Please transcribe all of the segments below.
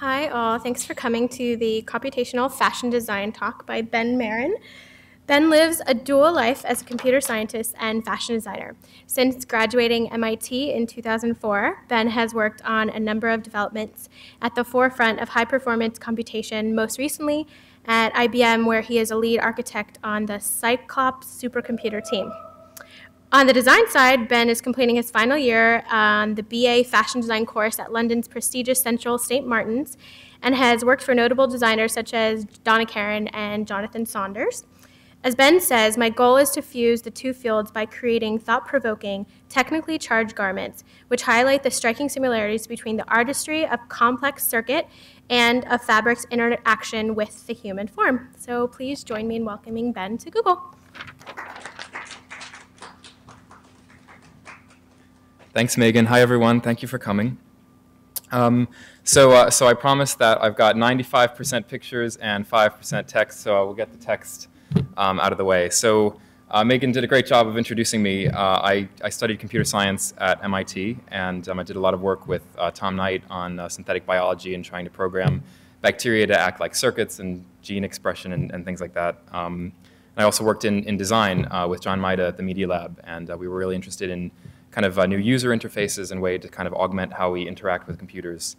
Hi all, thanks for coming to the Computational Fashion Design talk by Ben Maron. Ben lives a dual life as a computer scientist and fashion designer. Since graduating MIT in 2004, Ben has worked on a number of developments at the forefront of high-performance computation, most recently at IBM, where he is a lead architect on the Cyclops supercomputer team. On the design side, Ben is completing his final year on the BA Fashion Design course at London's prestigious Central St. Martin's and has worked for notable designers such as Donna, Karan, and Jonathan Saunders. As Ben says, my goal is to fuse the two fields by creating thought-provoking, technically charged garments, which highlight the striking similarities between the artistry of complex circuit and a fabric's interaction with the human form. So please join me in welcoming Ben to Google. Thanks, Megan. Hi, everyone. Thank you for coming. So I promised that I've got 95% pictures and 5% text, so I will get the text out of the way. So Megan did a great job of introducing me. I studied computer science at MIT, and I did a lot of work with Tom Knight on synthetic biology and trying to program bacteria to act like circuits and gene expression and things like that. I also worked in design with John Maida at the Media Lab, and we were really interested in kind of new user interfaces and way to kind of augment how we interact with computers.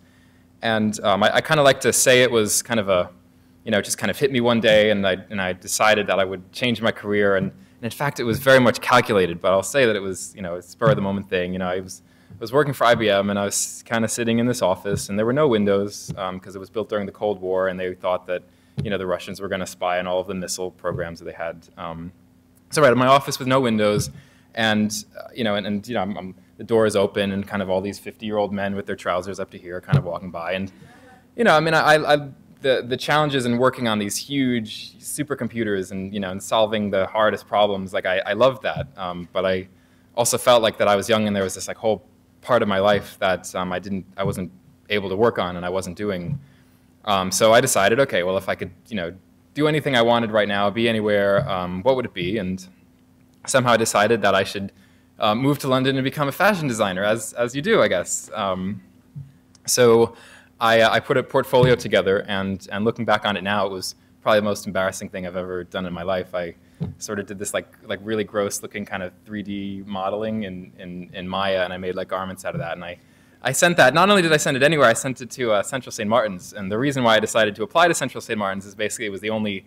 And I kind of like to say it was kind of a, just kind of hit me one day, and I decided that I would change my career. And in fact, it was very much calculated, but I'll say that it was, a spur of the moment thing. I was working for IBM, and I was kind of sitting in this office, and there were no windows because it was built during the Cold War, and they thought that, the Russians were going to spy on all of the missile programs that they had. So right in my office with no windows. And the door is open, and kind of all these 50-year-old men with their trousers up to here, kind of walking by, and the challenges in working on these huge supercomputers and and solving the hardest problems, like I loved that, but I also felt like that I was young, and there was this like whole part of my life that I wasn't able to work on, and I wasn't doing. So I decided, okay, well, if I could do anything I wanted right now, be anywhere, what would it be? And somehow I decided that I should move to London and become a fashion designer, as you do, I guess. So I put a portfolio together, and looking back on it now, it was probably the most embarrassing thing I've ever done in my life. I sort of did this like really gross-looking kind of 3D modeling in Maya, and I made like garments out of that. And I sent that. Not only did I send it anywhere, I sent it to Central St. Martin's. And the reason why I decided to apply to Central St. Martin's is basically it was the only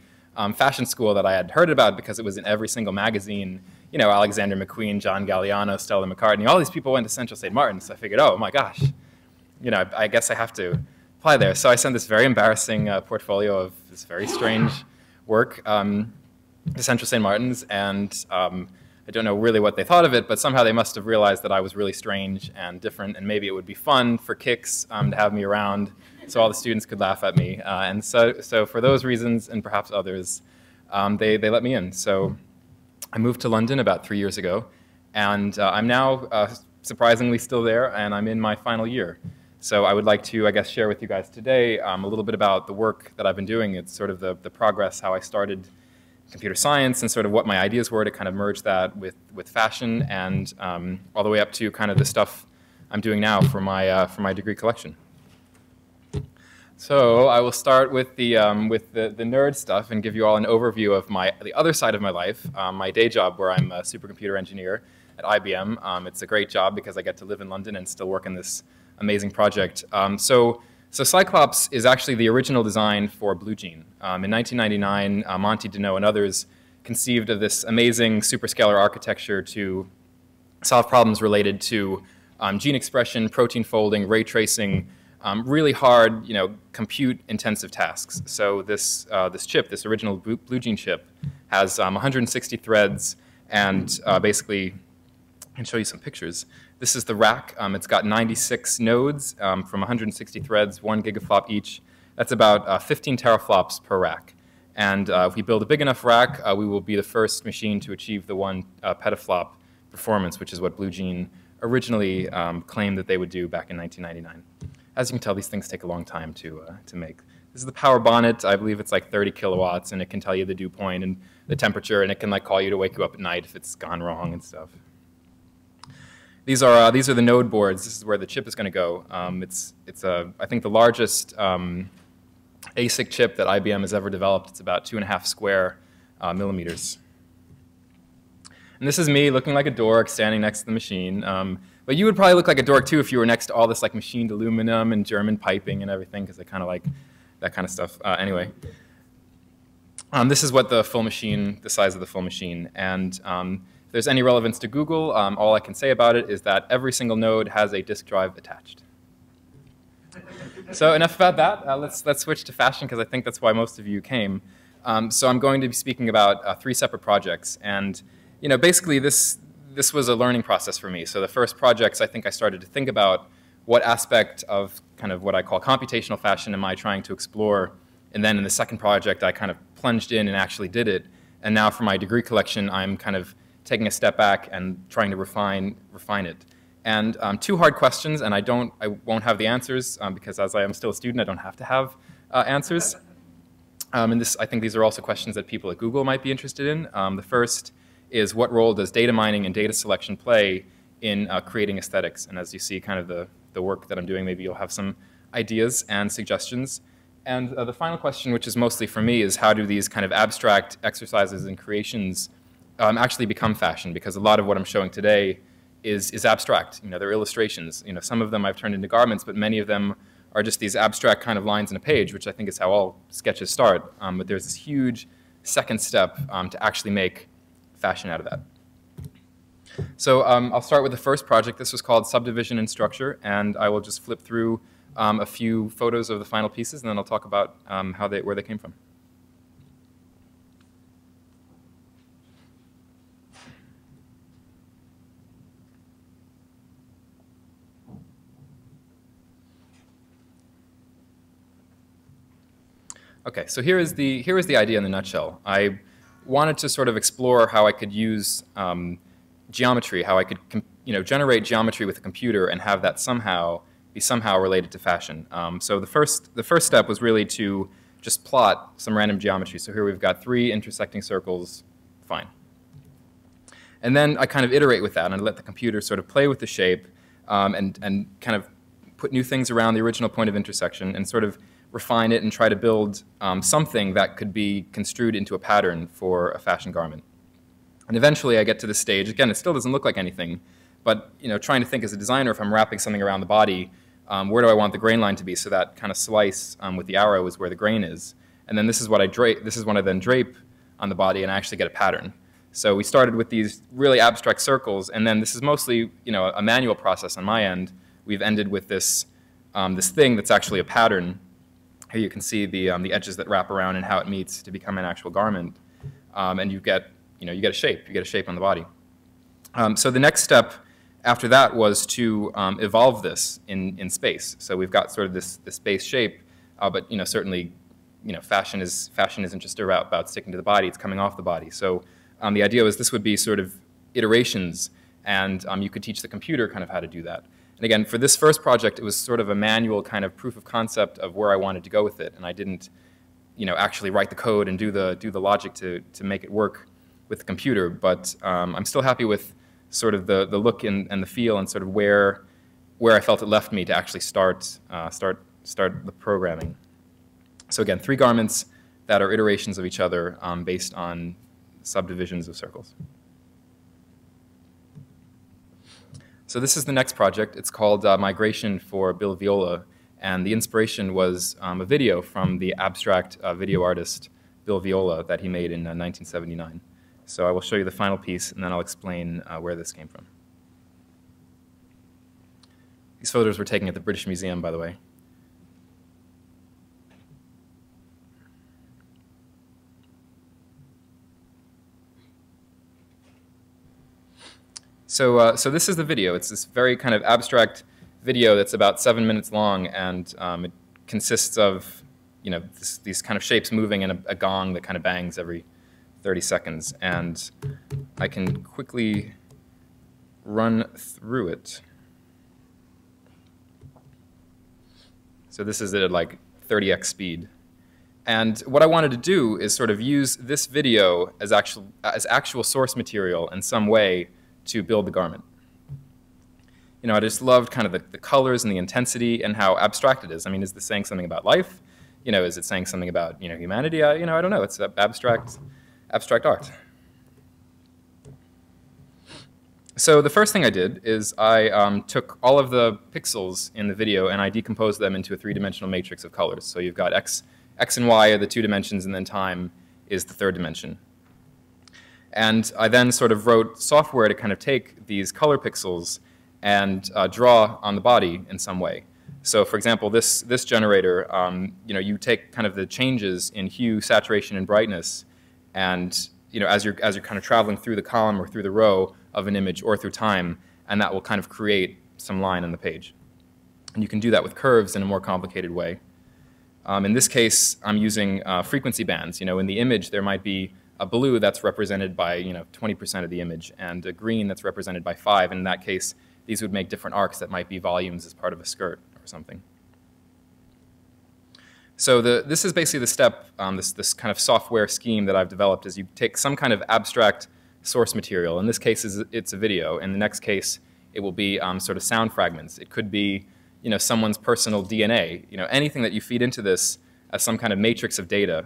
fashion school that I had heard about because it was in every single magazine. Alexander McQueen, John Galliano, Stella McCartney, all these people went to Central St. Martin's. So I figured, oh my gosh, I guess I have to apply there. So I sent this very embarrassing portfolio of this very strange work to Central St. Martin's, and I don't know really what they thought of it, but somehow they must have realized that I was really strange and different, and maybe it would be fun for kicks to have me around, so all the students could laugh at me. And so for those reasons, and perhaps others, they let me in. So I moved to London about 3 years ago, and I'm now surprisingly still there, and I'm in my final year. So I would like to, I guess, share with you guys today a little bit about the work that I've been doing. It's sort of the progress, how I started computer science, and sort of what my ideas were to kind of merge that with fashion, and all the way up to kind of the stuff I'm doing now for my degree collection. So I will start with the nerd stuff and give you all an overview of the other side of my life, my day job, where I'm a supercomputer engineer at IBM. It's a great job because I get to live in London and still work in this amazing project. So Cyclops is actually the original design for Blue Gene. In 1999, Monty Deneau and others conceived of this amazing superscalar architecture to solve problems related to gene expression, protein folding, ray tracing, really hard, compute-intensive tasks. So this chip, this original Blue Gene chip, has 160 threads, and basically, I can show you some pictures. This is the rack. It's got 96 nodes from 160 threads, 1 gigaflop each. That's about 15 teraflops per rack. And if we build a big enough rack, we will be the first machine to achieve the 1 petaflop performance, which is what Blue Gene originally claimed that they would do back in 1999. As you can tell, these things take a long time to make. This is the power bonnet. I believe it's like 30 kilowatts, and it can tell you the dew point and the temperature, and it can like call you to wake you up at night if it's gone wrong and stuff. these are the node boards. This is where the chip is going to go. It's I think the largest ASIC chip that IBM has ever developed. It's about 2.5 square millimeters. And this is me looking like a dork standing next to the machine. But you would probably look like a dork too if you were next to all this like machined aluminum and German piping and everything, because I kind of like that kind of stuff. Anyway, this is what the full machine, the size of the full machine. And if there's any relevance to Google, all I can say about it is that every single node has a disk drive attached. So enough about that. Let's switch to fashion, because I think that's why most of you came. So I'm going to be speaking about 3 separate projects. And basically this was a learning process for me. So the first projects, I think I started to think about what aspect of kind of what I call computational fashion am I trying to explore. And then in the second project, I kind of plunged in and actually did it. And now for my degree collection, I'm kind of taking a step back and trying to refine it. And 2 hard questions, and I won't have the answers because as I am still a student, I don't have to have answers. And I think these are also questions that people at Google might be interested in. The first is, what role does data mining and data selection play in creating aesthetics? And as you see kind of the work that I'm doing, maybe you'll have some ideas and suggestions. And the final question, which is mostly for me, is how do these kind of abstract exercises and creations actually become fashion? Because a lot of what I'm showing today is abstract. They're illustrations. Some of them I've turned into garments, but many of them are just these abstract kind of lines in a page, which I think is how all sketches start. But there's this huge second step to actually make fashion out of that. So I'll start with the first project. This was called Subdivision and Structure, and I will just flip through a few photos of the final pieces, and then I'll talk about where they came from. Okay, so here is the idea in a nutshell. I wanted to sort of explore how I could use geometry, how I could generate geometry with a computer and have that be somehow related to fashion. So the first step was really to just plot some random geometry. So here we've got 3 intersecting circles, fine. And then I kind of iterate with that, and I let the computer sort of play with the shape and kind of put new things around the original point of intersection and sort of refine it and try to build something that could be construed into a pattern for a fashion garment. And eventually I get to this stage. Again, it still doesn't look like anything, but trying to think as a designer, if I'm wrapping something around the body, where do I want the grain line to be? So that kind of slice with the arrow is where the grain is. And then this is what I then drape on the body, and I actually get a pattern. So we started with these really abstract circles, and then this is mostly a manual process on my end. We've ended with this thing that's actually a pattern. Here you can see the edges that wrap around and how it meets to become an actual garment, and you get a shape. You get a shape on the body. So the next step after that was to evolve this in space. So we've got sort of this space shape, but certainly fashion isn't just about sticking to the body. It's coming off the body. So the idea was this would be sort of iterations, and you could teach the computer kind of how to do that. And again, for this first project, it was sort of a manual kind of proof of concept of where I wanted to go with it, and I didn't, actually write the code and do the logic to make it work with the computer. But I'm still happy with sort of the look and the feel and sort of where I felt it left me to actually start the programming. So again, 3 garments that are iterations of each other based on subdivisions of circles. So this is the next project. It's called Migration for Bill Viola, and the inspiration was a video from the abstract video artist Bill Viola that he made in 1979. So I will show you the final piece, and then I'll explain where this came from. These photos were taken at the British Museum, by the way. So this is the video. It's this very kind of abstract video that's about 7 minutes long, and it consists of these kind of shapes moving and a gong that kind of bangs every 30 seconds. And I can quickly run through it. So this is at like 30x speed. And what I wanted to do is sort of use this video as actual source material in some way to build the garment. I just loved kind of the colors and the intensity and how abstract it is. I mean, is this saying something about life? Is it saying something about, humanity? I don't know. It's abstract art. So the first thing I did is I took all of the pixels in the video and I decomposed them into a three-dimensional matrix of colors. So you've got X and Y are the 2 dimensions, and then time is the 3rd dimension. And I then sort of wrote software to kind of take these color pixels and draw on the body in some way. So for example, this generator, you take kind of the changes in hue, saturation, and brightness, and as you're kind of traveling through the column or through the row of an image or through time, and that will kind of create some line on the page. And you can do that with curves in a more complicated way. In this case, I'm using frequency bands. In the image, there might be a blue that's represented by 20% of the image, and a green that's represented by 5. And in that case, these would make different arcs that might be volumes as part of a skirt or something. So this is basically the step, this kind of software scheme that I've developed is you take some kind of abstract source material. In this case, it's a video. In the next case, it will be sort of sound fragments. It could be someone's personal DNA. Anything that you feed into this as some kind of matrix of data,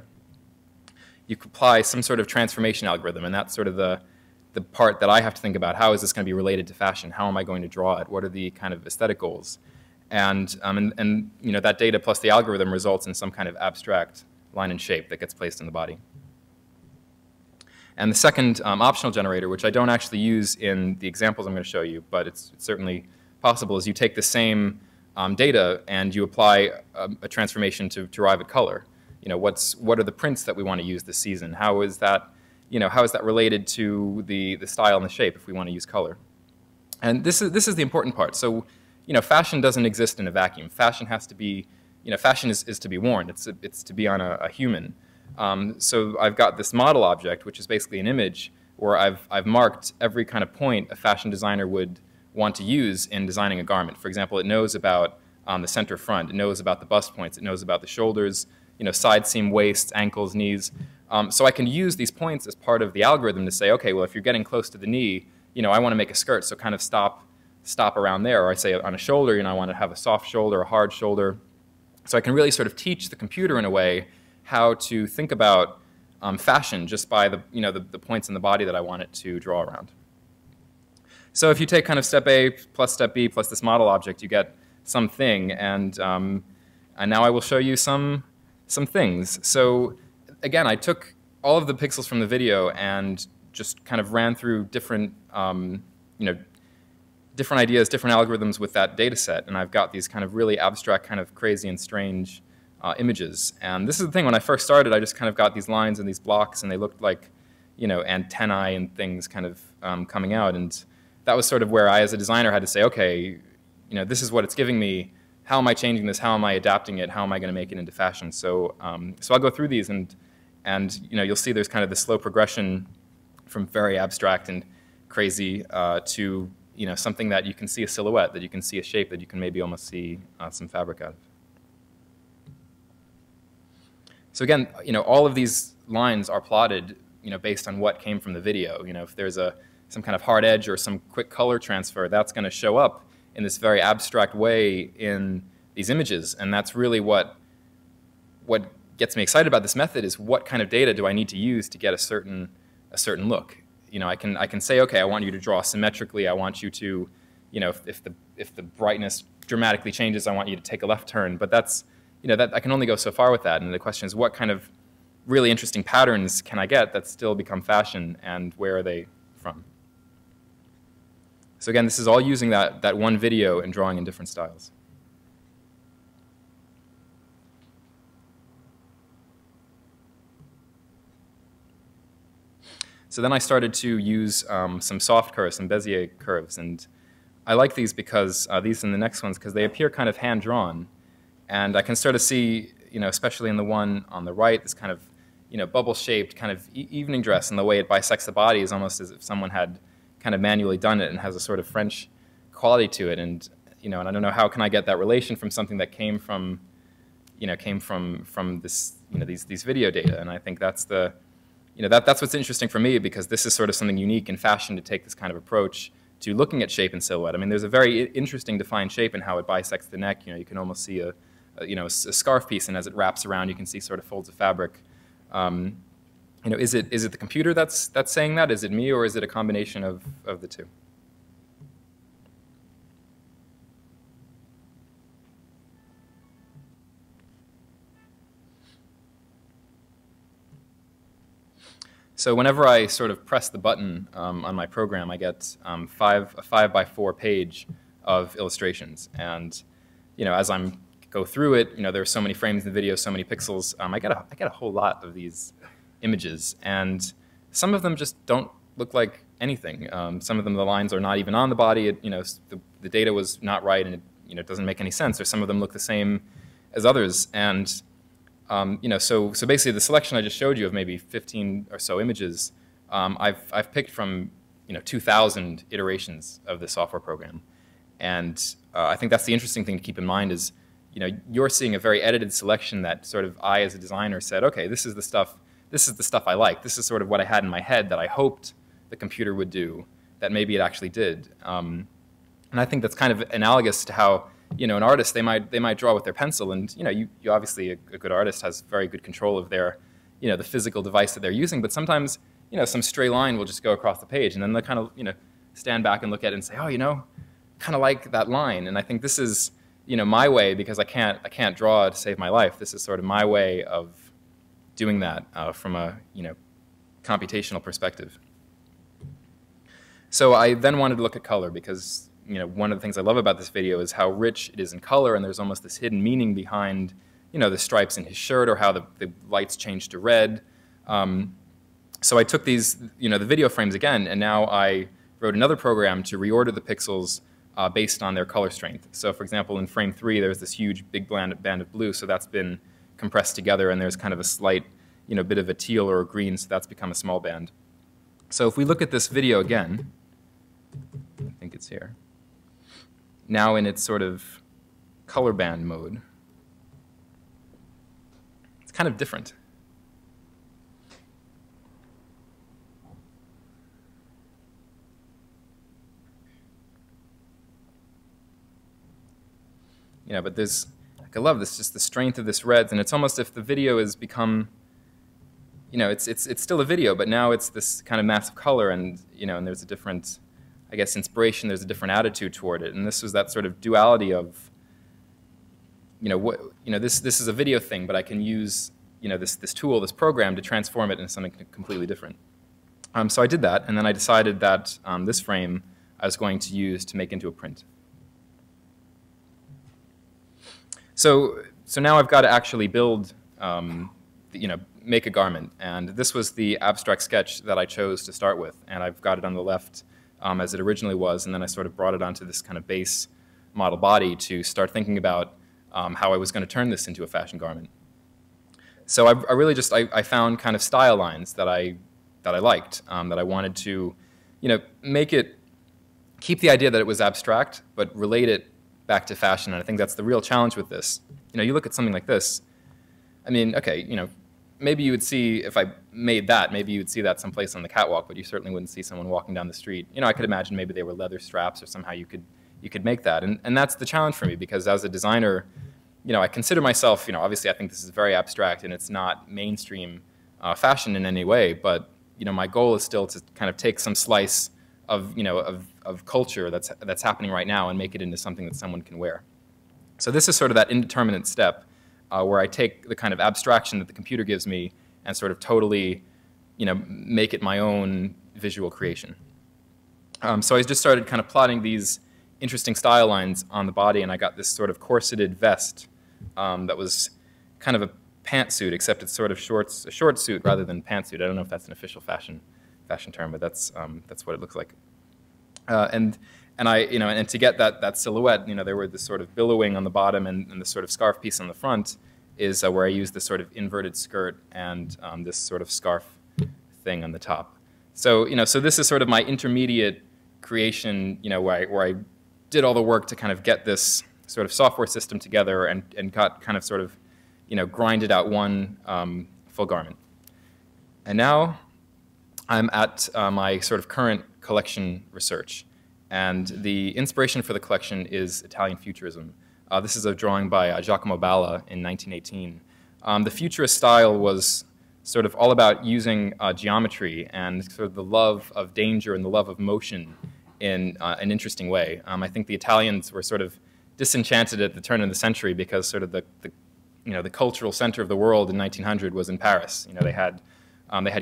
you could apply some sort of transformation algorithm, and that's sort of the part that I have to think about. How is this going to be related to fashion? How am I going to draw it? What are the kind of aesthetic goals? And that data plus the algorithm results in some kind of abstract line and shape that gets placed in the body. And the second optional generator, which I don't actually use in the examples I'm going to show you, but it's certainly possible, is you take the same data and you apply a transformation to arrive at color. What are the prints that we want to use this season? How is that related to the style and the shape if we want to use color? And this is the important part. So fashion doesn't exist in a vacuum. Fashion has to be, fashion is to be worn. It's to be on a human. So I've got this model object, which is basically an image where I've marked every kind of point a fashion designer would want to use in designing a garment. For example, it knows about the center front. It knows about the bust points. It knows about the shoulders, side seam, waists, ankles, knees. So I can use these points as part of the algorithm to say, okay, well, if you're getting close to the knee, I want to make a skirt, so kind of stop around there. Or I say on a shoulder, I want to have a soft shoulder, a hard shoulder. So I can really sort of teach the computer in a way how to think about fashion just by the points in the body that I want it to draw around. So if you take kind of step A plus step B plus this model object, you get something, and now I will show you some things. So again, I took all of the pixels from the video and just kind of ran through different different ideas, different algorithms with that data set, and I've got these kind of really abstract, kind of crazy and strange images. And this is the thing, when I first started, I just kind of got these lines and these blocks, and they looked like antennae and things kind of coming out. And that was sort of where I, as a designer, had to say, okay, this is what it's giving me. How am I changing this? How am I adapting it? How am I going to make it into fashion? So, so I'll go through these, and you'll see there's kind of this slow progression from very abstract and crazy to something that you can see a silhouette, that you can see a shape, that you can maybe almost see some fabric out of. So again, all of these lines are plotted, based on what came from the video. If there's some kind of hard edge or some quick color transfer, that's going to show up in this very abstract way in these images. And that's really what gets me excited about this method, is what kind of data do I need to use to get a certain look. I can say, okay, I want you to draw symmetrically. I want you to, if the brightness dramatically changes, I want you to take a left turn. But that's, that I can only go so far with that. And the question is, what kind of really interesting patterns can I get that still become fashion, and where are they from? So again, this is all using that one video and drawing in different styles. So then I started to use some soft curves, some Bezier curves, and I like these because these and the next ones, because they appear kind of hand-drawn, and I can sort of see, especially in the one on the right, this kind of, bubble-shaped kind of evening dress, and the way it bisects the body is almost as if someone had kind of manually done it and has a sort of French quality to it. And and I don't know how can I get that relation from something that came from this these video data. And I think that's the that's what's interesting for me, because this is sort of something unique in fashion, to take this kind of approach to looking at shape and silhouette. I mean, there's a very interesting defined shape in how it bisects the neck. You can almost see a scarf piece, and as it wraps around, you can see sort of folds of fabric. Is it the computer that's saying that? Is it me, or is it a combination of the two? So whenever I sort of press the button on my program, I get a 5x4 page of illustrations. And as I go through it, there are so many frames in the video, so many pixels. I get a whole lot of these images, and some of them just don't look like anything. Some of them, the lines are not even on the body. The data was not right, and it doesn't make any sense. Or some of them look the same as others, and so basically the selection I just showed you of maybe 15 or so images, I've picked from 2,000 iterations of this software program, and I think that's the interesting thing to keep in mind is you're seeing a very edited selection that sort of I as a designer said, okay, this is the stuff I like. This is sort of what I had in my head that I hoped the computer would do that maybe it actually did, and I think that's kind of analogous to how an artist, they might draw with their pencil, and you obviously a good artist has very good control of their the physical device that they're using, but sometimes some stray line will just go across the page, and then they'll kind of stand back and look at it and say, oh, kind of like that line. And I think this is my way, because I can't draw to save my life. This is sort of my way of doing that from a computational perspective. So I then wanted to look at color, because one of the things I love about this video is how rich it is in color, and there's almost this hidden meaning behind, the stripes in his shirt, or how the lights change to red. So I took these, the video frames again, and now I wrote another program to reorder the pixels based on their color strength. So for example, in frame 3, there's this huge big band of blue, so that's been compressed together, and there's kind of a slight, bit of a teal or a green, so that's become a small band. So if we look at this video again, I think it's here. Now in its sort of color band mode, it's kind of different. But there's, I love this, just the strength of this reds, and it's almost if the video has become, it's still a video, but now it's this kind of massive color, and and there's a different, I guess, inspiration. There's a different attitude toward it, and this was that sort of duality of, this is a video thing, but I can use, this tool, this program, to transform it into something completely different. So I did that, and then I decided that this frame I was going to use to make into a print. So now I've got to actually build, make a garment, and this was the abstract sketch that I chose to start with, and I've got it on the left as it originally was, and then I sort of brought it onto this kind of base model body to start thinking about how I was going to turn this into a fashion garment. So I really just, I found kind of style lines that I liked, that I wanted to, make it, keep the idea that it was abstract, but relate it back to fashion, and I think that's the real challenge with this. You look at something like this, I mean, okay, maybe you would see, if I made that, maybe you would see that someplace on the catwalk, but you certainly wouldn't see someone walking down the street. I could imagine maybe they were leather straps, or somehow you could make that, and that's the challenge for me, because as a designer, I consider myself, obviously I think this is very abstract, and it's not mainstream fashion in any way, but, my goal is still to kind of take some slice of, of culture that's happening right now and make it into something that someone can wear. So this is sort of that indeterminate step where I take the kind of abstraction that the computer gives me and sort of totally, make it my own visual creation. So I just started kind of plotting these interesting style lines on the body, and I got this sort of corseted vest that was kind of a pantsuit, except it's sort of a short suit rather than pantsuit. I don't know if that's an official fashion term, but that's what it looks like. And to get that silhouette, there were this sort of billowing on the bottom and the sort of scarf piece on the front is where I used this sort of inverted skirt and this sort of scarf thing on the top. So so this is sort of my intermediate creation, where I did all the work to kind of get this sort of software system together and got kind of sort of grinded out one full garment. And now I'm at my sort of current collection research. And the inspiration for the collection is Italian futurism. This is a drawing by Giacomo Balla in 1918. The futurist style was sort of all about using geometry and sort of the love of danger and the love of motion in an interesting way. I think the Italians were sort of disenchanted at the turn of the century because sort of the cultural center of the world in 1900 was in Paris. They had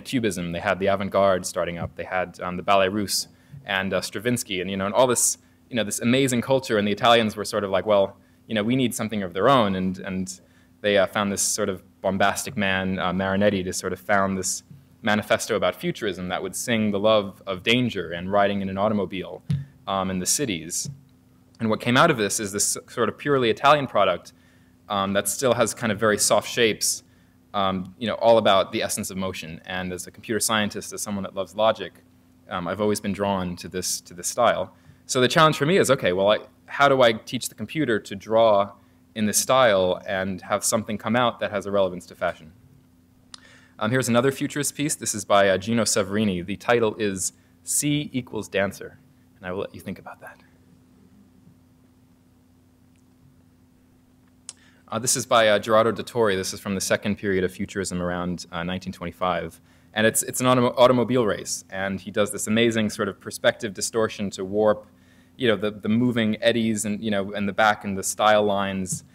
Cubism, they had the avant-garde starting up, they had the Ballet Russe and Stravinsky, and all this this amazing culture. And the Italians were sort of like, well, we need something of their own, and they found this sort of bombastic man, Marinetti, to sort of found this manifesto about futurism that would sing the love of danger and riding in an automobile in the cities. And what came out of this is this sort of purely Italian product that still has kind of very soft shapes, all about the essence of motion. And as a computer scientist, as someone that loves logic, I've always been drawn to this style. So the challenge for me is, okay, well, how do I teach the computer to draw in this style and have something come out that has a relevance to fashion? Here's another futurist piece. This is by Gino Severini. The title is C equals Dancer, and I will let you think about that. This is by Gerardo Dottori. This is from the second period of futurism around 1925. And it's an automobile race. And he does this amazing sort of perspective distortion to warp the moving eddies and and the back and the style lines.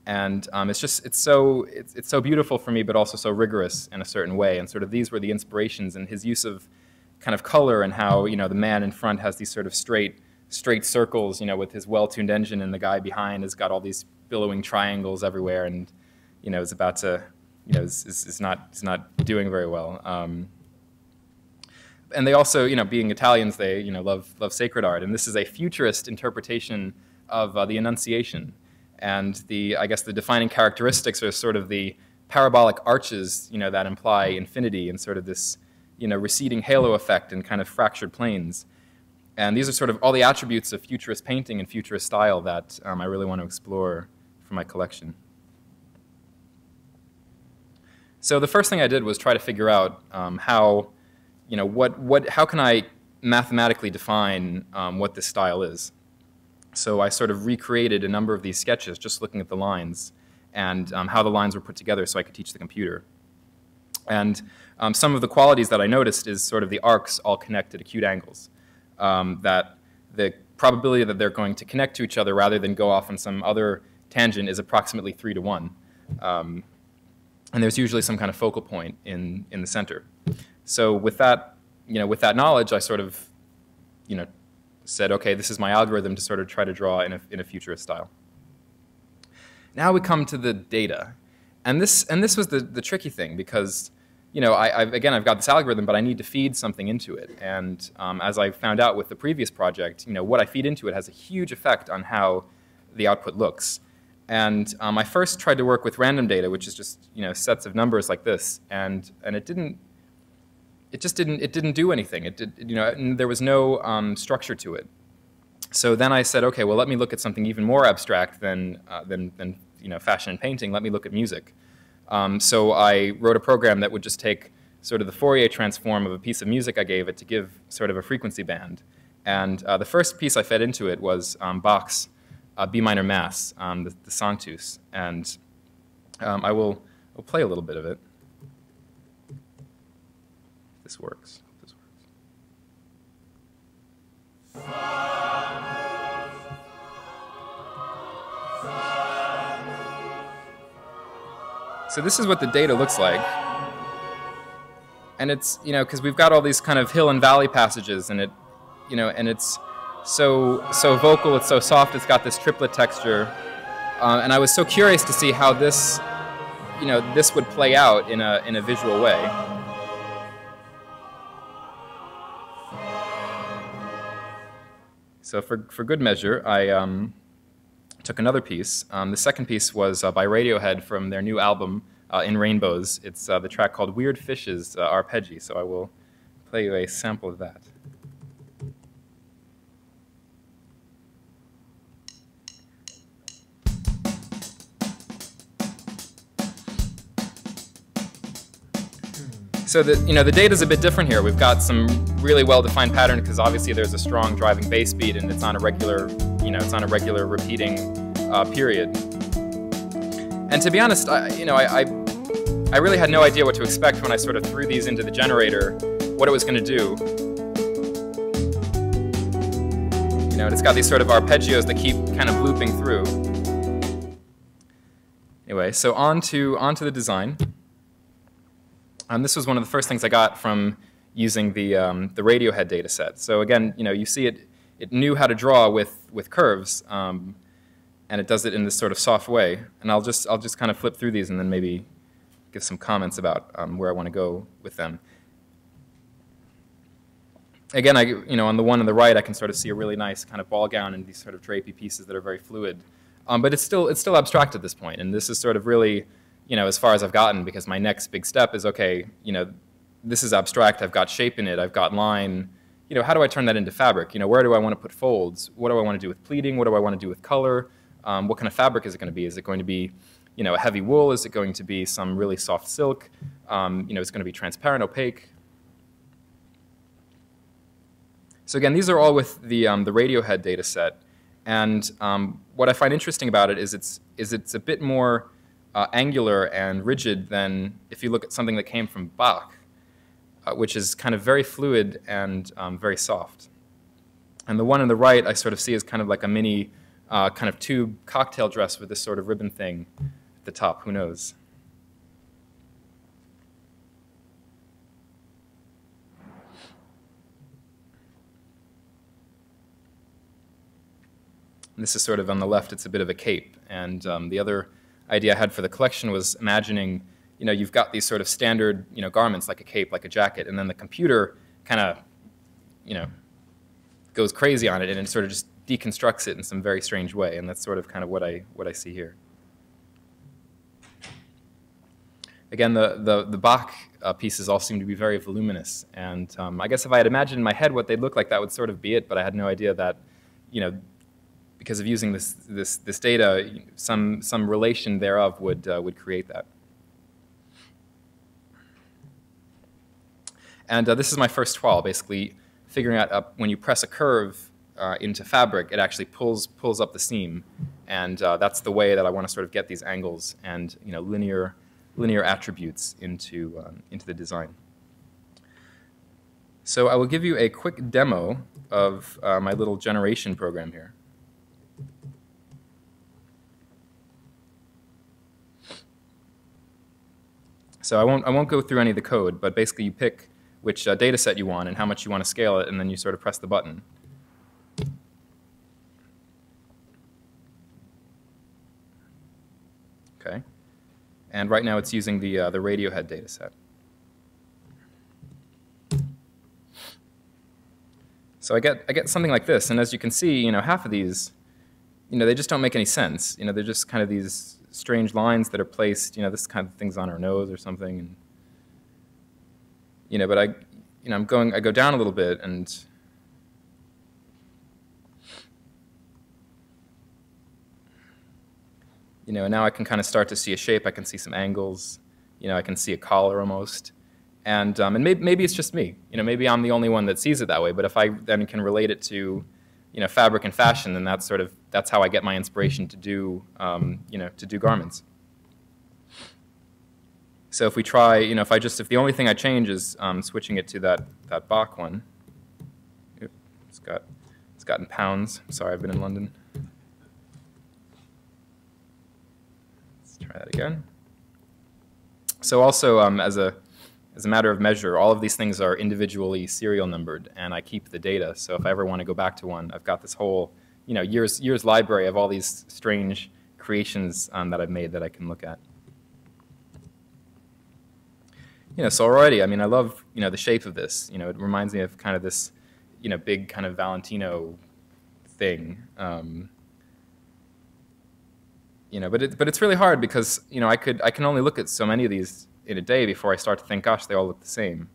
And it's so beautiful for me, but also so rigorous in a certain way. And sort of these were the inspirations, and his use of kind of color and how the man in front has these sort of straight circles, with his well-tuned engine, and the guy behind has got all these billowing triangles everywhere, and is about to is not doing very well. And they also, being Italians, they love sacred art, and this is a futurist interpretation of the Annunciation. And I guess the defining characteristics are sort of the parabolic arches, that imply infinity, and sort of this receding halo effect and kind of fractured planes. And these are sort of all the attributes of futurist painting and futurist style that I really want to explore for my collection. So the first thing I did was try to figure out how can I mathematically define what this style is. So I sort of recreated a number of these sketches, just looking at the lines and how the lines were put together so I could teach the computer. And some of the qualities that I noticed is sort of the arcs all connect at acute angles. That the probability that they're going to connect to each other rather than go off on some other tangent is approximately 3 to 1. And there's usually some kind of focal point in the center. So with that, with that knowledge, I sort of, said, okay, this is my algorithm to sort of try to draw in a futurist style. Now we come to the data, and this was the tricky thing, because I've got this algorithm, but I need to feed something into it. And as I found out with the previous project, what I feed into it has a huge effect on how the output looks. And I first tried to work with random data, which is just sets of numbers like this, and it didn't do anything. There was no structure to it. So then I said, okay, well, let me look at something even more abstract than fashion and painting. Let me look at music. So I wrote a program that would just take sort of the Fourier transform of a piece of music I gave it to give sort of a frequency band. And the first piece I fed into it was Bach's B minor Mass, the Sanctus. And I'll play a little bit of it. This works. This works. So this is what the data looks like. And it's, because we've got all these kind of hill and valley passages, and it's so vocal, it's so soft, it's got this triplet texture. And I was so curious to see how this, this would play out in a visual way. So for good measure, I took another piece. The second piece was by Radiohead from their new album, In Rainbows. It's the track called Weird Fishes Arpeggi, so I will play you a sample of that. So the data is a bit different here. We've got some really well-defined pattern because obviously there's a strong driving base speed and it's on a regular, it's on a regular repeating period. And to be honest, I really had no idea what to expect when I sort of threw these into the generator, what it was going to do. And it's got these sort of arpeggios that keep kind of looping through. Anyway, so on to the design. This was one of the first things I got from using the Radiohead data set. So again, you see it knew how to draw with curves, and it does it in this sort of soft way. And I'll just kind of flip through these and then maybe give some comments about where I want to go with them. Again, on the one on the right, I can sort of see a really nice kind of ball gown and these sort of drapey pieces that are very fluid. But it's still abstract at this point, and this is sort of really, as far as I've gotten, because my next big step is, okay, this is abstract, I've got shape in it, I've got line, how do I turn that into fabric? Where do I want to put folds? What do I want to do with pleating? What do I want to do with color? What kind of fabric is it going to be? Is it going to be, a heavy wool? Is it going to be some really soft silk? It's going to be transparent, opaque. So again, these are all with the Radiohead data set. And what I find interesting about it is it's a bit more angular and rigid than if you look at something that came from Bach, which is kind of very fluid and very soft. And the one on the right I sort of see as kind of like a mini kind of tube cocktail dress with this sort of ribbon thing at the top, who knows. And this is sort of on the left, it's a bit of a cape. And the other idea I had for the collection was imagining, you've got these sort of standard, garments like a cape, like a jacket, and then the computer kind of, goes crazy on it and it sort of just deconstructs it in some very strange way. And that's sort of kind of what I see here. Again, the Bach pieces all seem to be very voluminous. And I guess if I had imagined in my head what they'd look like, that would sort of be it. But I had no idea that, because of using this data, some relation thereof would create that. And this is my first toile, basically figuring out when you press a curve into fabric, it actually pulls up the seam, and that's the way that I want to sort of get these angles and linear attributes into the design. So I will give you a quick demo of my little generation program here. So I won't go through any of the code, but basically you pick which data set you want and how much you want to scale it, and then you sort of press the button. Okay. And right now it's using the Radiohead data set. So I get something like this, and as you can see, half of these, they just don't make any sense. They're just kind of these strange lines that are placed. This kind of thing's on her nose or something, and but I go down a little bit, and now I can kind of start to see a shape. I can see some angles. I can see a collar almost. And maybe it's just me. Maybe I'm the only one that sees it that way. But if I then can relate it to, fabric and fashion, then that's how I get my inspiration to do, to do garments. So if we try, if the only thing I change is switching it to that Bach one. Oop, it's gotten pounds. Sorry, I've been in London. Let's try that again. So also as a matter of measure, all of these things are individually serial numbered, and I keep the data. So if I ever want to go back to one, I've got this whole, years library of all these strange creations that I've made that I can look at. So already, I love, the shape of this. It reminds me of kind of this, big kind of Valentino thing. But it's really hard because, I can only look at so many of these in a day before I start to think, gosh, they all look the same.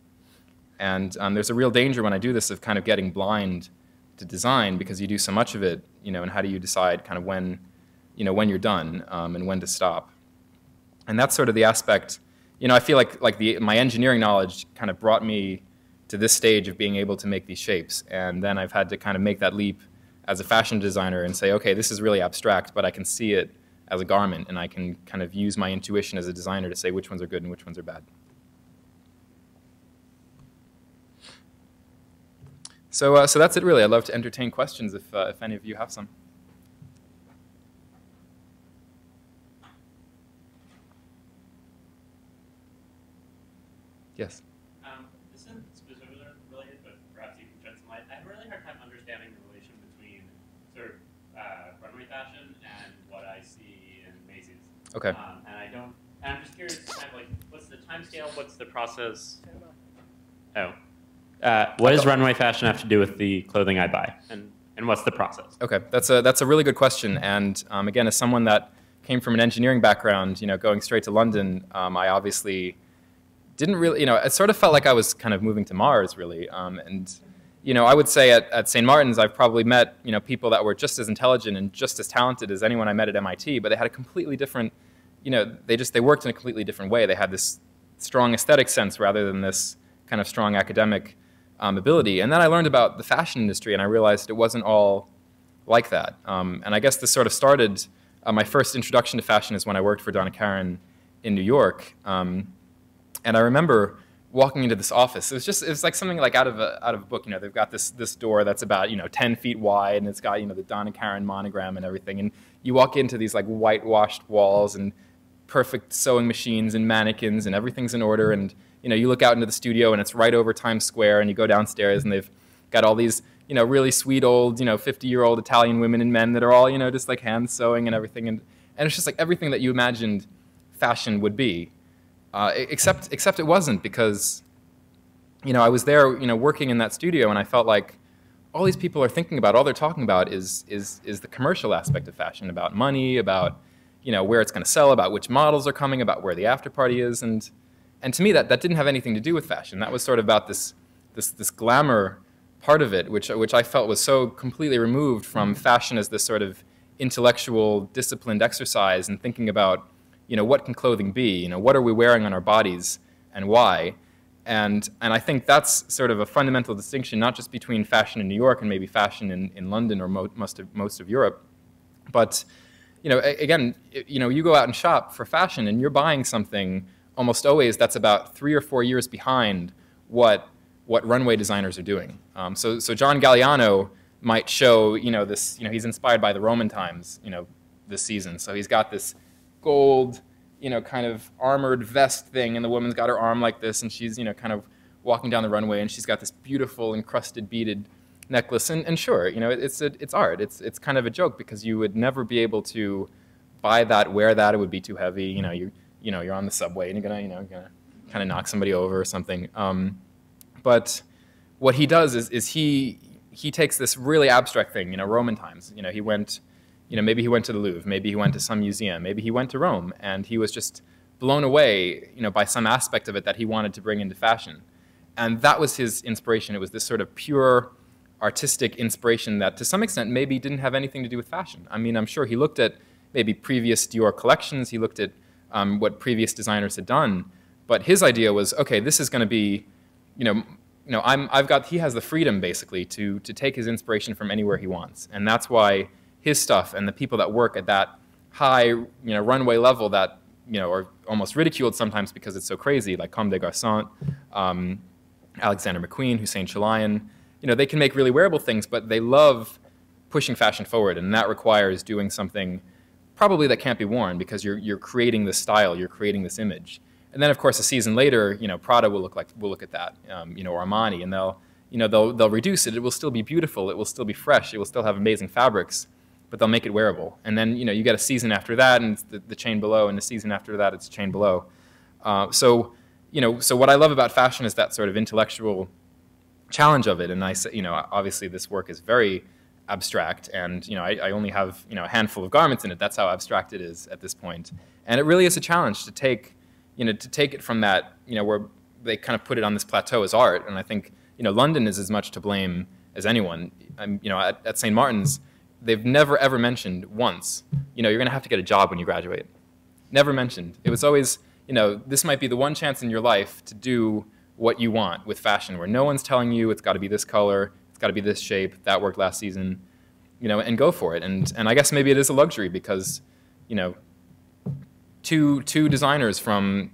And there's a real danger when I do this of kind of getting blind to design because you do so much of it, and how do you decide kind of when you're done and when to stop. And that's sort of the aspect, I feel like my engineering knowledge kind of brought me to this stage of being able to make these shapes. And then I've had to kind of make that leap as a fashion designer and say, okay, this is really abstract, but I can see it as a garment, and I can kind of use my intuition as a designer to say which ones are good and which ones are bad. So that's it really. I'd love to entertain questions if any of you have some. Yes? This isn't specifically related, but perhaps you can shed some light. I have a really hard time understanding the relation between sort of runway fashion and what I see in Macy's. Okay. And I'm just curious, kind of like, what's the time scale? What's the process? Oh. What does runway fashion have to do with the clothing I buy? And what's the process? Okay, that's a really good question. And again, as someone that came from an engineering background, going straight to London, I obviously didn't really, it sort of felt like I was kind of moving to Mars, really. And I would say at St. Martin's, I've probably met, people that were just as intelligent and just as talented as anyone I met at MIT, but they had a completely different, they worked in a completely different way. They had this strong aesthetic sense rather than this kind of strong academic ability. And then I learned about the fashion industry, and I realized it wasn't all like that. And I guess this sort of started, my first introduction to fashion is when I worked for Donna Karan in New York. And I remember walking into this office. It was like something like out of a book. They've got this door that's about 10 feet wide, and it's got the Donna Karan monogram and everything. And you walk into these like whitewashed walls and perfect sewing machines and mannequins, and everything's in order. And you look out into the studio, and it's right over Times Square. And you go downstairs, and they've got all these really sweet old 50-year-old Italian women and men that are all just like hand sewing and everything. And it's just like everything that you imagined fashion would be. Except it wasn't, because I was there working in that studio, and I felt like all these people are thinking about, all they're talking about is the commercial aspect of fashion, about money, about where it's going to sell, about which models are coming, about where the after party is, and to me that didn't have anything to do with fashion. That was sort of about this glamour part of it, which I felt was so completely removed from fashion as this sort of intellectual, disciplined exercise and thinking about what can clothing be? What are we wearing on our bodies and why? And I think that's sort of a fundamental distinction, not just between fashion in New York and maybe fashion in London or most of Europe, but again, you go out and shop for fashion, and you're buying something almost always that's about 3 or 4 years behind what runway designers are doing. So John Galliano might show this, he's inspired by the Roman times this season. So he's got this gold, kind of armored vest thing, and the woman's got her arm like this, and she's, kind of walking down the runway, and she's got this beautiful encrusted beaded necklace. And sure, it's art. It's kind of a joke, because you would never be able to buy that, wear that. It would be too heavy. You're on the subway, and you're gonna kind of knock somebody over or something. But what he does is he takes this really abstract thing, Roman times. He went. Maybe he went to the Louvre, maybe he went to some museum, maybe he went to Rome, and he was just blown away, by some aspect of it that he wanted to bring into fashion. And that was his inspiration. It was this sort of pure artistic inspiration that to some extent maybe didn't have anything to do with fashion. I mean, I'm sure he looked at maybe previous Dior collections, he looked at what previous designers had done, but his idea was, okay, this is going to be, he has the freedom basically to take his inspiration from anywhere he wants. And that's why his stuff and the people that work at that high, runway level that, are almost ridiculed sometimes because it's so crazy, like Comme des Garcons, Alexander McQueen, Hussein Chalayan, they can make really wearable things, but they love pushing fashion forward, and that requires doing something probably that can't be worn, because you're creating this style, you're creating this image. And then, of course, a season later, Prada will look at that, or Armani, and they'll reduce it. It will still be beautiful. It will still be fresh. It will still have amazing fabrics, but they'll make it wearable. And then, you get a season after that, and it's the chain below, and the season after that, it's a chain below. So what I love about fashion is that sort of intellectual challenge of it. And obviously this work is very abstract, and I only have a handful of garments in it. That's how abstract it is at this point. And it really is a challenge to take it from that, where they kind of put it on this plateau as art. And I think London is as much to blame as anyone. At St. Martin's, they've never ever mentioned once, you're going to have to get a job when you graduate. Never mentioned. It was always, this might be the one chance in your life to do what you want with fashion, where no one's telling you it's got to be this color, it's got to be this shape, that worked last season, and go for it. And I guess maybe it is a luxury because, two designers from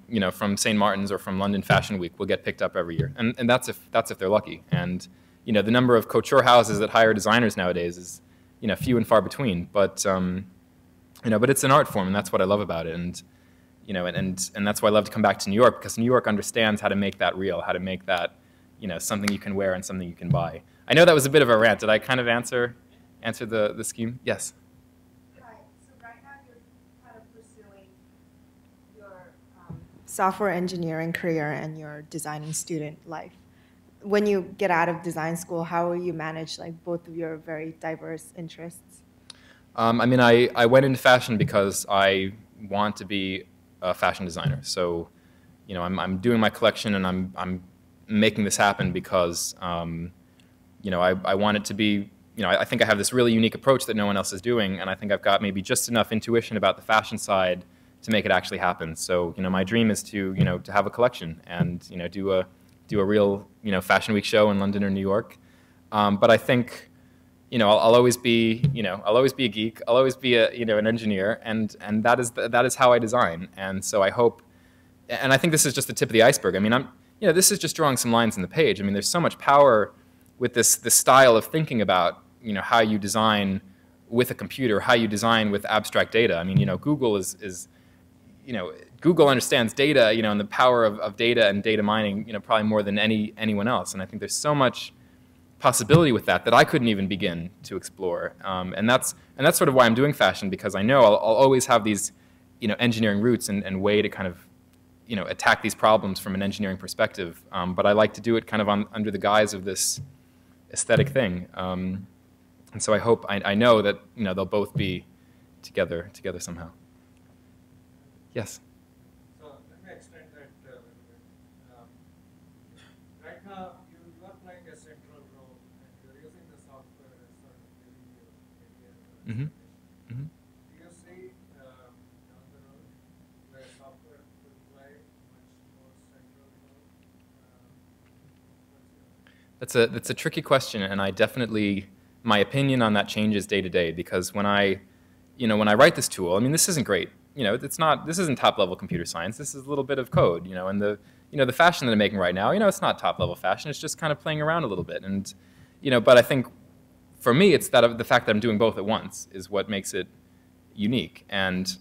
St. Martin's or from London Fashion Week will get picked up every year, and that's if they're lucky. And the number of couture houses that hire designers nowadays is few and far between. But but it's an art form, and that's what I love about it. And and that's why I love to come back to New York, because New York understands how to make that real, how to make that something you can wear and something you can buy. I know that was a bit of a rant. Did I kind of answer the scheme? Yes. Software engineering career and your designing student life. When you get out of design school, how will you manage both of your very diverse interests? I went into fashion because I want to be a fashion designer. So, I'm doing my collection and I'm making this happen because, I want it to be, I think I have this really unique approach that no one else is doing, and I think I've got maybe just enough intuition about the fashion side to make it actually happen. So, my dream is to, to have a collection and, do a real, Fashion Week show in London or New York. But I think, I'll always be, I'll always be a geek. I'll always be an engineer, and that is how I design. And so I hope, and I think this is just the tip of the iceberg. This is just drawing some lines in the page. There's so much power with this style of thinking about, how you design with a computer, how you design with abstract data. Google is Google understands data, and the power of data and data mining, probably more than anyone else. And I think there's so much possibility with that I couldn't even begin to explore. And that's sort of why I'm doing fashion, because I know I'll always have these, engineering roots and way to kind of, attack these problems from an engineering perspective. But I like to do it kind of under the guise of this aesthetic thing. And so I know that, they'll both be together somehow. Yes. So let me explain that a little bit. Right now, you are playing a central role, and you're using the software as sort of giving you ideas. Mm-hmm. Do you see down the road where software will play much more central role? That's a tricky question, and I definitely, my opinion on that changes day to day, because when I write this tool, this isn't great. This isn't top-level computer science. This is a little bit of code, and the fashion that I'm making right now, it's not top-level fashion. It's just kind of playing around a little bit. And, but I think for me, it's the fact that I'm doing both at once is what makes it unique. And,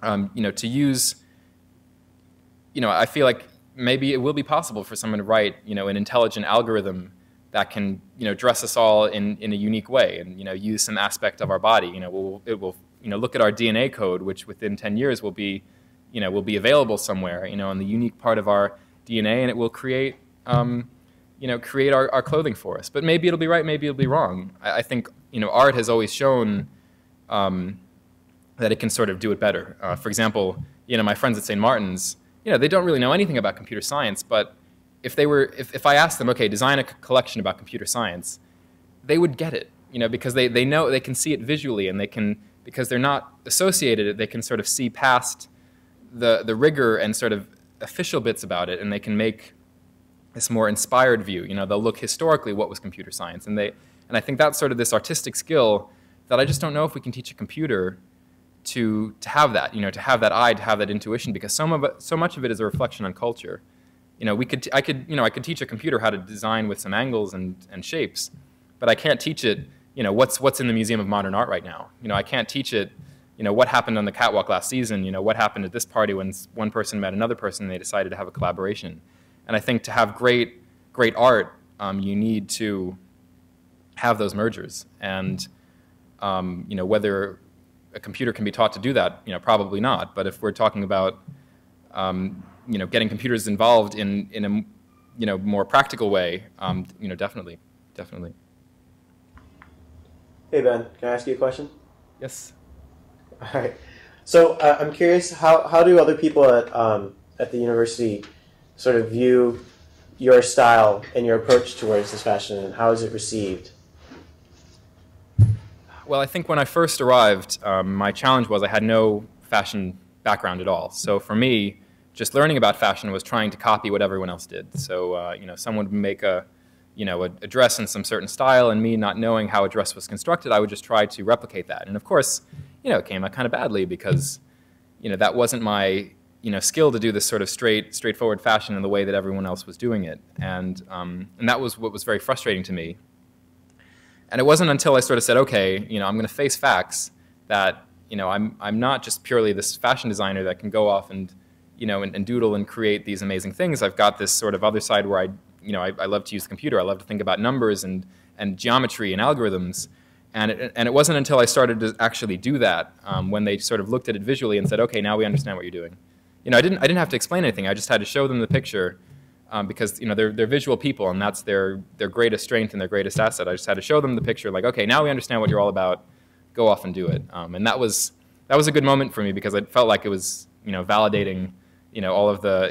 to use, I feel like maybe it will be possible for someone to write, an intelligent algorithm that can, dress us all in a unique way and, use some aspect of our body. It will look at our DNA code, which within 10 years will be available somewhere, in the unique part of our DNA, and it will create, create our clothing for us. But maybe it'll be right, maybe it'll be wrong. I think, art has always shown that it can sort of do it better. For example, my friends at St. Martin's, they don't really know anything about computer science, but if I asked them, okay, design a collection about computer science, they would get it, because they know, they can see it visually, and they can, because they're not associated, they can sort of see past the rigor and sort of official bits about it, and they can make this more inspired view. They'll look historically what was computer science, and I think that's sort of this artistic skill that I just don't know if we can teach a computer to have that, to have that eye, to have that intuition, because so much of it is a reflection on culture. I could teach a computer how to design with some angles and shapes, but I can't teach it, what's in the Museum of Modern Art right now. I can't teach it, what happened on the catwalk last season, what happened at this party when one person met another person and they decided to have a collaboration. And I think to have great art, you need to have those mergers. And, whether a computer can be taught to do that, probably not. But if we're talking about, getting computers involved in a, more practical way, definitely. Hey Ben, can I ask you a question? Yes. All right. So I'm curious, how do other people at the university sort of view your style and your approach towards this fashion, and how is it received? Well, I think when I first arrived, my challenge was I had no fashion background at all. So for me, just learning about fashion was trying to copy what everyone else did. So someone would make a dress in some certain style, and me not knowing how a dress was constructed, I would just try to replicate that. And of course, it came out kind of badly because that wasn't my skill to do this sort of straightforward fashion in the way that everyone else was doing it. And that was what was very frustrating to me. And it wasn't until I sort of said, okay, I'm going to face facts that I'm not just purely this fashion designer that can go off and and doodle and create these amazing things. I've got this sort of other side where I love to use the computer. I love to think about numbers and geometry and algorithms. And it wasn't until I started to actually do that when they sort of looked at it visually and said, okay, now we understand what you're doing. I didn't have to explain anything. I just had to show them the picture because they're visual people, and that's their greatest strength and their greatest asset. I just had to show them the picture, like, okay, now we understand what you're all about. Go off and do it. And that was a good moment for me because I felt like it was validating all of the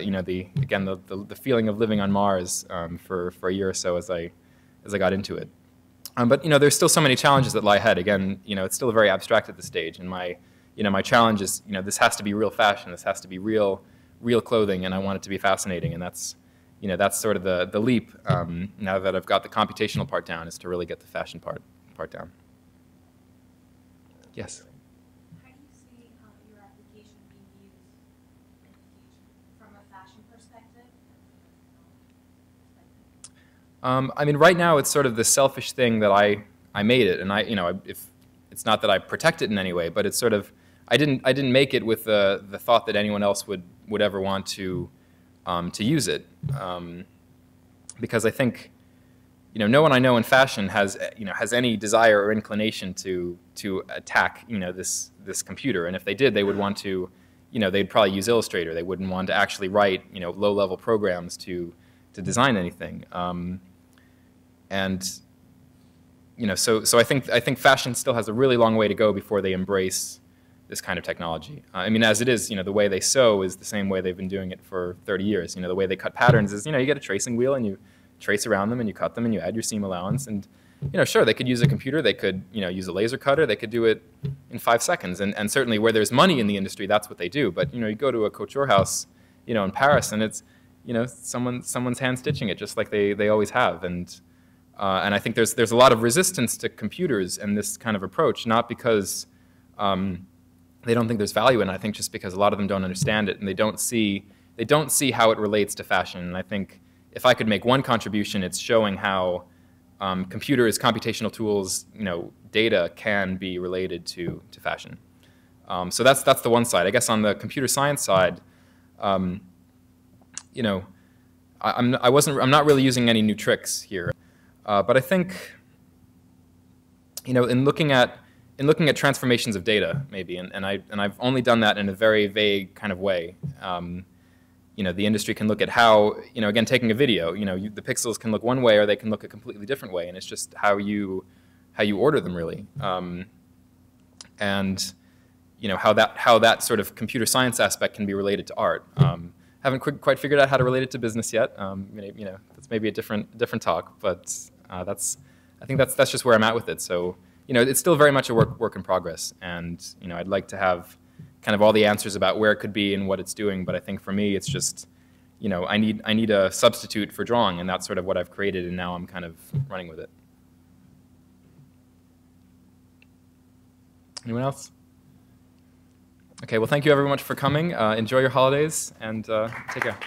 the feeling of living on Mars for a year or so as I got into it. But there's still so many challenges that lie ahead. Again, it's still very abstract at this stage, and my challenge is this has to be real fashion. This has to be real clothing, and I want it to be fascinating. And that's that's sort of the leap now that I've got the computational part down, is to really get the fashion part down. Yes. How do you see your application being used in the future from a fashion perspective? I mean, right now it's sort of the selfish thing that I made it, and if it's not that I protect it in any way, but it's sort of I didn't make it with the thought that anyone else would ever want to use it, because I think no one I know in fashion has any desire or inclination to attack this computer, and if they did, they would want to they'd probably use Illustrator. They wouldn't want to actually write low-level programs to design anything. And so I think fashion still has a really long way to go before they embrace this kind of technology. I mean, as it is, the way they sew is the same way they've been doing it for 30 years. The way they cut patterns is, you get a tracing wheel and you trace around them and you cut them and you add your seam allowance. And, sure, they could use a computer. They could, use a laser cutter. They could do it in 5 seconds. And certainly where there's money in the industry, that's what they do. But, you go to a couture house, in Paris, and it's, someone's hand stitching it just like they always have. And I think there's a lot of resistance to computers and this kind of approach, not because they don't think there's value in it. I think just because a lot of them don't understand it and they don't see how it relates to fashion. And I think if I could make one contribution, it's showing how computers, computational tools, data can be related to fashion. So that's the one side. I guess on the computer science side, I'm not really using any new tricks here. But I think, in looking at transformations of data, maybe, and I've only done that in a very vague kind of way. The industry can look at how, again, taking a video, the pixels can look one way or they can look a completely different way, and it's just how you order them, really, and how that sort of computer science aspect can be related to art. Haven't quite figured out how to relate it to business yet. That's maybe a different talk, but I think that's just where I'm at with it. So it's still very much a work in progress, and I'd like to have kind of all the answers about where it could be and what it's doing. But I think for me, it's just I need a substitute for drawing, and that's sort of what I've created, and now I'm kind of running with it. Anyone else? Okay, well, thank you very much for coming. Enjoy your holidays, and take care.